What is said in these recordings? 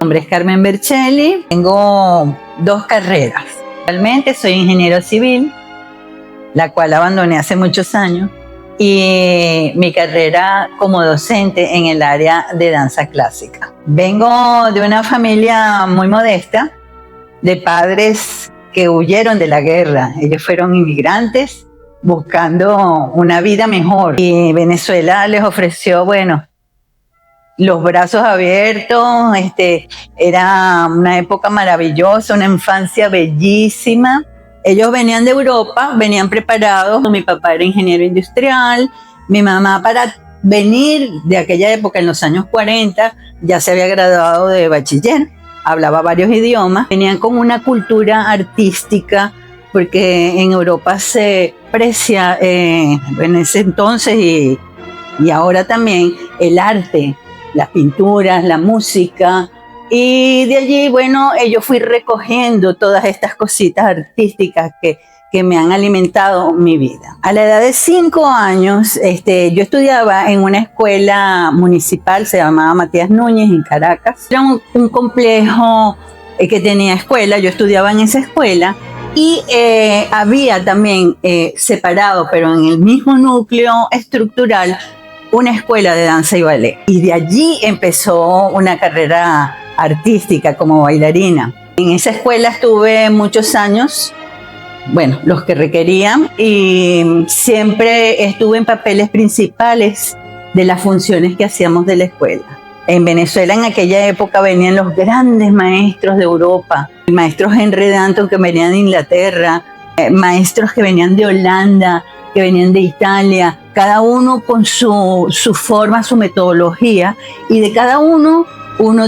nombre es Carmen Berchelli, tengo 2 carreras. Actualmente soy ingeniero civil, la cual abandoné hace muchos años, y mi carrera como docente en el área de danza clásica. Vengo de una familia muy modesta, de padres que huyeron de la guerra. Ellos fueron inmigrantes buscando una vida mejor, y Venezuela les ofreció, bueno, los brazos abiertos. Era una época maravillosa, una infancia bellísima. Ellos venían de Europa, venían preparados. Mi papá era ingeniero industrial, mi mamá, para venir de aquella época, en los años 40, ya se había graduado de bachiller, hablaba varios idiomas, venían con una cultura artística, porque en Europa se aprecia, en ese entonces y ahora también, el arte, las pinturas, la música. Y de allí, bueno, yo fui recogiendo todas estas cositas artísticas que me han alimentado mi vida. A la edad de 5 años, yo estudiaba en una escuela municipal, se llamaba Matías Núñez, en Caracas. Era un complejo que tenía escuela, yo estudiaba en esa escuela, y había también separado, pero en el mismo núcleo estructural, una escuela de danza y ballet. Y de allí empezó una carrera artística como bailarina. En esa escuela estuve muchos años, bueno, los que requerían, y siempre estuve en papeles principales de las funciones que hacíamos de la escuela. En Venezuela en aquella época venían los grandes maestros de Europa, el maestro Henry Danton, que venía de Inglaterra, maestros que venían de Holanda, que venían de Italia, cada uno con su forma, su metodología, y de cada uno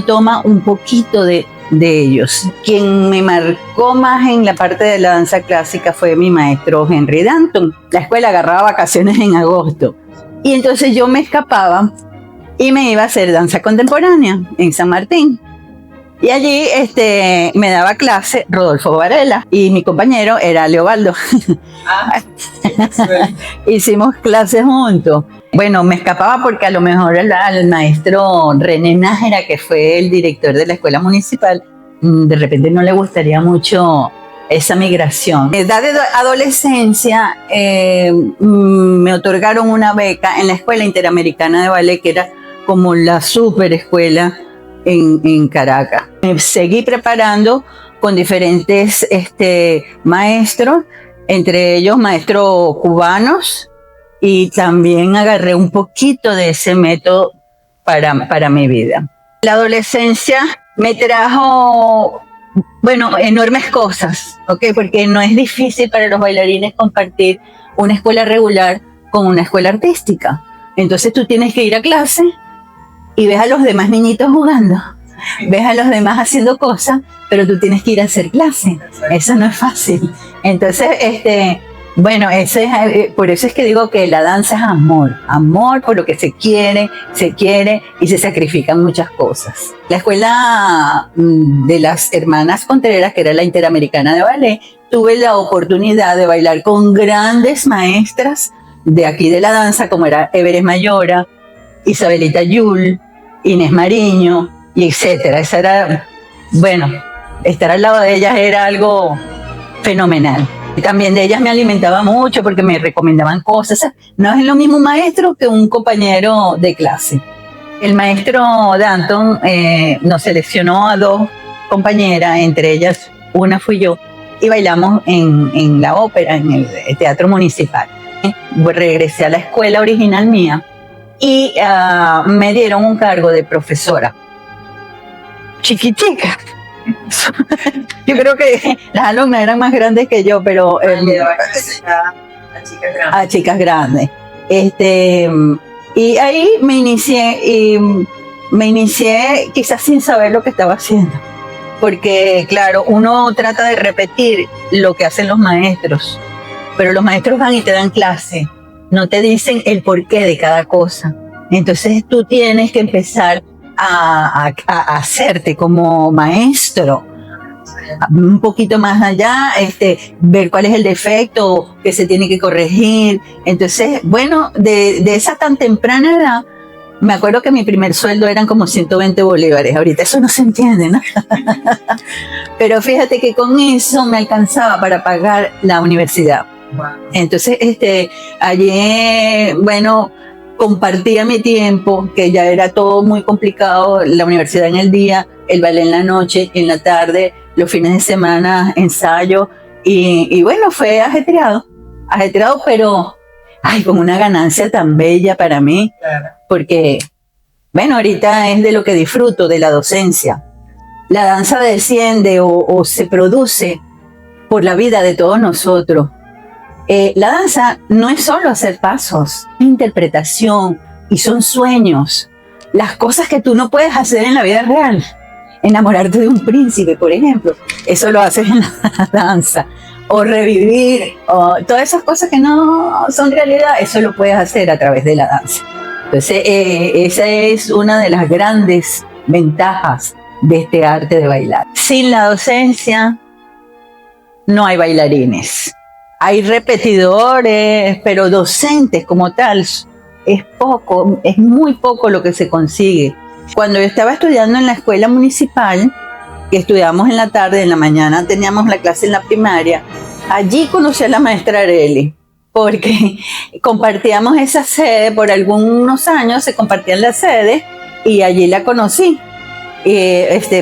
toma un poquito de ellos. Quien me marcó más en la parte de la danza clásica fue mi maestro Henry Danton. La escuela agarraba vacaciones en agosto, y entonces yo me escapaba y me iba a hacer danza contemporánea en San Martín. Y allí me daba clase Rodolfo Varela, y mi compañero era Leobaldo. Hicimos clases juntos. Bueno, me escapaba porque a lo mejor al maestro René Nájera, que fue el director de la escuela municipal, de repente no le gustaría mucho esa migración. En edad de adolescencia me otorgaron una beca en la Escuela Interamericana de Ballet, que era como la super escuela en Caracas. Me seguí preparando con diferentes maestros, entre ellos maestros cubanos, y también agarré un poquito de ese método para mi vida. La adolescencia me trajo, bueno, enormes cosas, ¿ok? Porque no es difícil para los bailarines compartir una escuela regular con una escuela artística. Entonces tú tienes que ir a clase y ves a los demás niñitos jugando, ves a los demás haciendo cosas, pero tú tienes que ir a hacer clase. Eso no es fácil. Entonces, bueno, por eso es que digo que la danza es amor, amor por lo que se quiere y se sacrifican muchas cosas. La escuela de las hermanas Contreras, que era la Interamericana de Ballet, tuve la oportunidad de bailar con grandes maestras de aquí de la danza, como era Everest Mayora, Isabelita Yul, Inés Mariño, y etcétera. Esa era, bueno, estar al lado de ellas era algo fenomenal. Y también de ellas me alimentaba mucho porque me recomendaban cosas. No es lo mismo un maestro que un compañero de clase. El maestro Danton nos seleccionó a 2 compañeras, entre ellas una fui yo, y bailamos en la ópera, en el Teatro Municipal. Regresé a la escuela original mía y me dieron un cargo de profesora. Chiquitica. Yo creo que las alumnas eran más grandes que yo, pero a chicas grandes. Y ahí me inicié quizás sin saber lo que estaba haciendo, porque claro, uno trata de repetir lo que hacen los maestros, pero los maestros van y te dan clase, no te dicen el porqué de cada cosa. Entonces tú tienes que empezar a hacerte como maestro, un poquito más allá, ver cuál es el defecto que se tiene que corregir. Entonces, bueno, de esa tan temprana edad, Me acuerdo que mi primer sueldo eran como 120 bolívares. Ahorita eso no se entiende, ¿no? Pero fíjate que con eso me alcanzaba para pagar la universidad. Entonces, allí, bueno, compartía mi tiempo, que ya era todo muy complicado, la universidad en el día, el ballet en la noche, en la tarde, los fines de semana, ensayo, y bueno, fue ajetreado, pero ay, con una ganancia tan bella para mí, porque, bueno, ahorita es de lo que disfruto, de la docencia. La danza desciende o se produce por la vida de todos nosotros. La danza no es solo hacer pasos, es interpretación y son sueños. Las cosas que tú no puedes hacer en la vida real. Enamorarte de un príncipe, por ejemplo, eso lo haces en la danza. O revivir, o todas esas cosas que no son realidad, eso lo puedes hacer a través de la danza. Entonces, esa es una de las grandes ventajas de este arte de bailar. Sin la docencia, no hay bailarines. Hay repetidores, pero docentes como tal, es poco, es muy poco lo que se consigue. Cuando yo estaba estudiando en la escuela municipal, que estudiábamos en la tarde, en la mañana teníamos la clase en la primaria, allí conocí a la maestra Arely, porque compartíamos esa sede, por algunos años se compartían las sedes, y allí la conocí.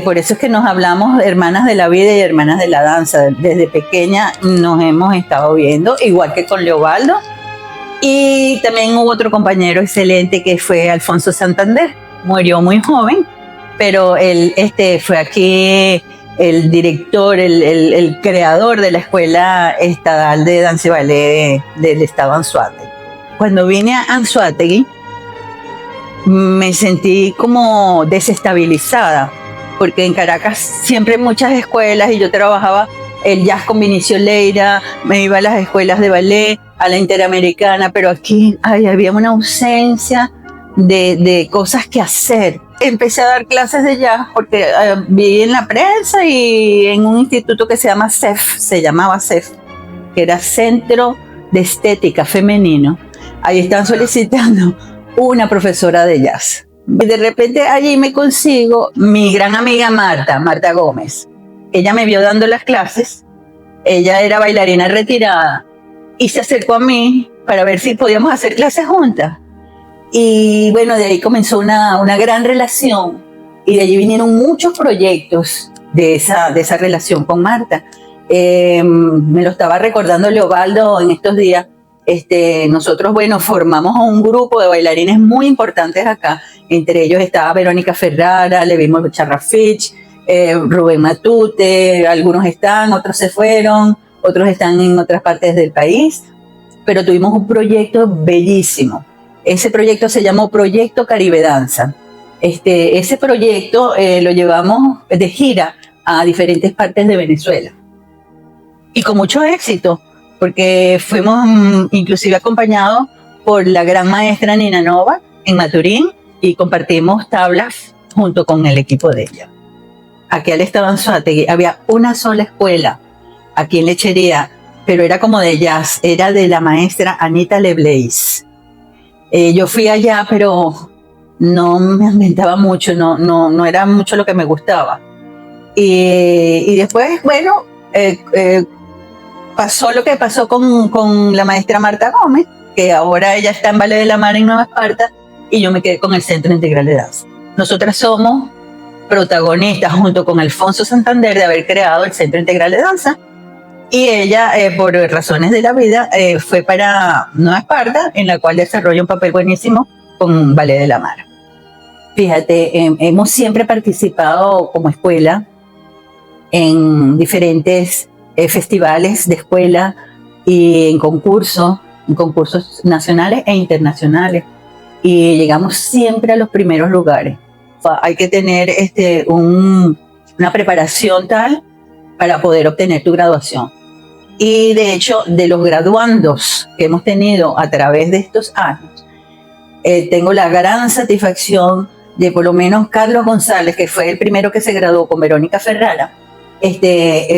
Por eso es que nos hablamos hermanas de la vida y hermanas de la danza. Desde pequeña nos hemos estado viendo, igual que con Leobaldo. Y también hubo otro compañero excelente que fue Alfonso Santander. Murió muy joven, pero él fue aquí el director, el creador de la Escuela Estatal de Danza y Ballet del estado Anzoátegui. Cuando vine a Anzoátegui, me sentí como desestabilizada, porque en Caracas siempre hay muchas escuelas y yo trabajaba el jazz con Vinicio Leira, me iba a las escuelas de ballet, a la Interamericana, pero aquí había una ausencia de cosas que hacer. Empecé a dar clases de jazz porque vi en la prensa y en un instituto que se llamaba CEF, que era Centro de Estética Femenino. Ahí están solicitando una profesora de jazz. Y de repente allí me consigo mi gran amiga Marta Gómez. Ella me vio dando las clases, ella era bailarina retirada y se acercó a mí para ver si podíamos hacer clases juntas. Y bueno, de ahí comenzó una gran relación y de allí vinieron muchos proyectos de esa relación con Marta. Me lo estaba recordando Leobaldo en estos días. Nosotros, bueno, formamos un grupo de bailarines muy importantes acá. Entre ellos estaba Verónica Ferrara, Levimos Charrafich, Rubén Matute, algunos están, otros se fueron, otros están en otras partes del país. Pero tuvimos un proyecto bellísimo. Ese proyecto se llamó Proyecto Caribe Danza. Ese proyecto lo llevamos de gira a diferentes partes de Venezuela. Y con mucho éxito, porque fuimos inclusive acompañados por la gran maestra Nina Nova en Maturín y compartimos tablas junto con el equipo de ella. Aquí al estado Anzoátegui había una sola escuela, aquí en Lechería, pero era como de jazz, era de la maestra Anita Leblaise. Yo fui allá, pero no me ambientaba mucho, no era mucho lo que me gustaba. Y después, bueno, pasó lo que pasó con la maestra Marta Gómez, que ahora ella está en Ballet de la Mar en Nueva Esparta, y yo me quedé con el Centro Integral de Danza. Nosotras somos protagonistas, junto con Alfonso Santander, de haber creado el Centro Integral de Danza, y ella, por razones de la vida, fue para Nueva Esparta, en la cual desarrolla un papel buenísimo con Ballet de la Mar. Fíjate, hemos siempre participado como escuela en diferentes festivales de escuela y en concursos nacionales e internacionales, y llegamos siempre a los primeros lugares. Hay que tener una preparación tal para poder obtener tu graduación. Y de hecho, de los graduandos que hemos tenido a través de estos años, tengo la gran satisfacción de por lo menos Carlos González, que fue el primero que se graduó con Verónica Ferrara,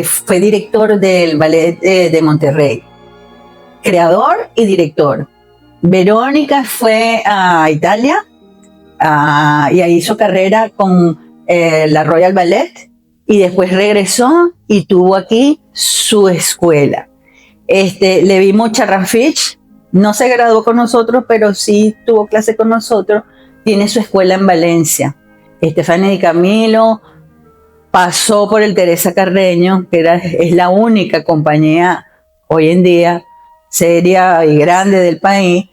fue director del Ballet de Monterrey, creador y director. Verónica fue a Italia y ahí hizo carrera con la Royal Ballet y después regresó y tuvo aquí su escuela. Le vimos Charranfich, no se graduó con nosotros, pero sí tuvo clase con nosotros, tiene su escuela en Valencia. Fanny Di Camilo pasó por el Teresa Carreño, que es la única compañía hoy en día seria y grande del país,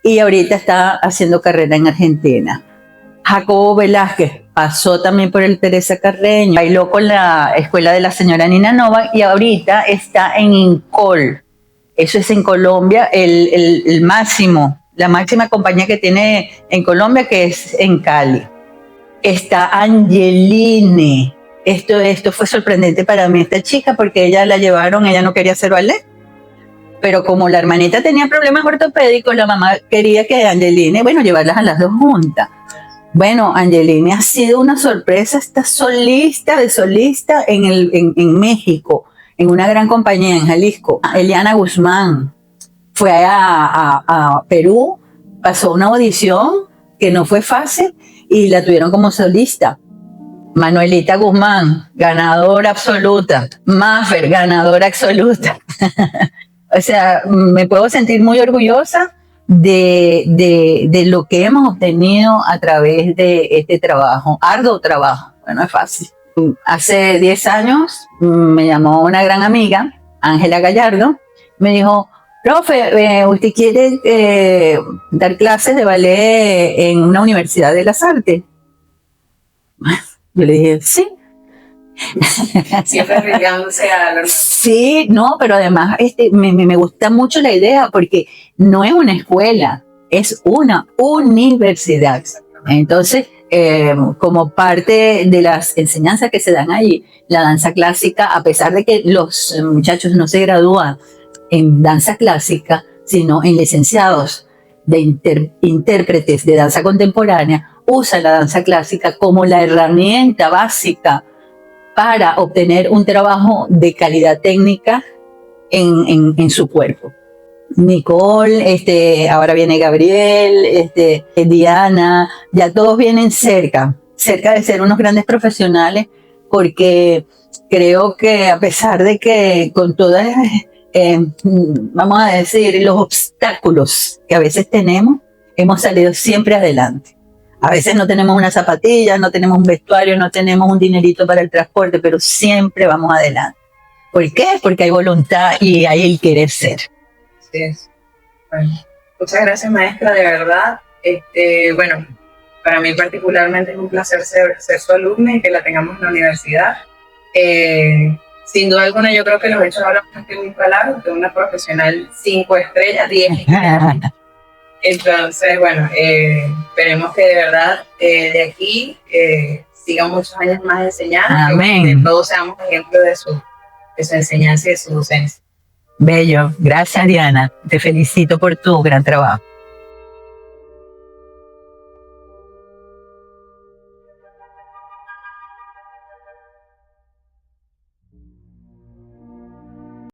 y ahorita está haciendo carrera en Argentina. Jacobo Velázquez pasó también por el Teresa Carreño, bailó con la escuela de la señora Nina Nova y ahorita está en Incol. Eso es en Colombia, la máxima compañía que tiene en Colombia, que es en Cali. Está Angeline. Esto fue sorprendente para mí, esta chica, porque ella no quería hacer ballet, pero como la hermanita tenía problemas ortopédicos, la mamá quería que Angeline, llevarlas a las dos juntas. Bueno, Angeline ha sido una sorpresa, está solista en México, en una gran compañía en Jalisco. Eliana Guzmán fue a Perú, pasó una audición que no fue fácil y la tuvieron como solista. Manuelita Guzmán, ganadora absoluta. Maffer, ganadora absoluta. O sea, me puedo sentir muy orgullosa de lo que hemos obtenido a través de este trabajo, arduo trabajo, no es fácil. Hace 10 años me llamó una gran amiga, Ángela Gallardo, me dijo, profe, ¿usted quiere dar clases de ballet en una universidad de las artes? Yo le dije, sí. Siempre arriesgándose a lo... Sí, no, pero además me gusta mucho la idea porque no es una escuela, es una universidad. Entonces, como parte de las enseñanzas que se dan allí, la danza clásica, a pesar de que los muchachos no se gradúan en danza clásica, sino en licenciados de intérpretes de danza contemporánea, usan la danza clásica como la herramienta básica para obtener un trabajo de calidad técnica en su cuerpo. Nicole, ahora viene Gabriel, Diana, ya todos vienen cerca de ser unos grandes profesionales, porque creo que a pesar de que con todas, vamos a decir, los obstáculos que a veces tenemos, hemos salido siempre adelante. A veces no tenemos una zapatilla, no tenemos un vestuario, no tenemos un dinerito para el transporte, pero siempre vamos adelante. ¿Por qué? Porque hay voluntad y hay el querer ser. Así es. Bueno, muchas gracias, maestra, de verdad. Bueno, para mí particularmente es un placer ser su alumna y que la tengamos en la universidad. Sin duda alguna, yo creo que los hechos hablan más que mis palabras, de una profesional 5 estrellas, 10 estrellas. Entonces, bueno, esperemos que de verdad de aquí sigan muchos años más enseñando. Amén. Que todos seamos ejemplos de su enseñanza y de su docencia. Bello. Gracias, Diana. Te felicito por tu gran trabajo.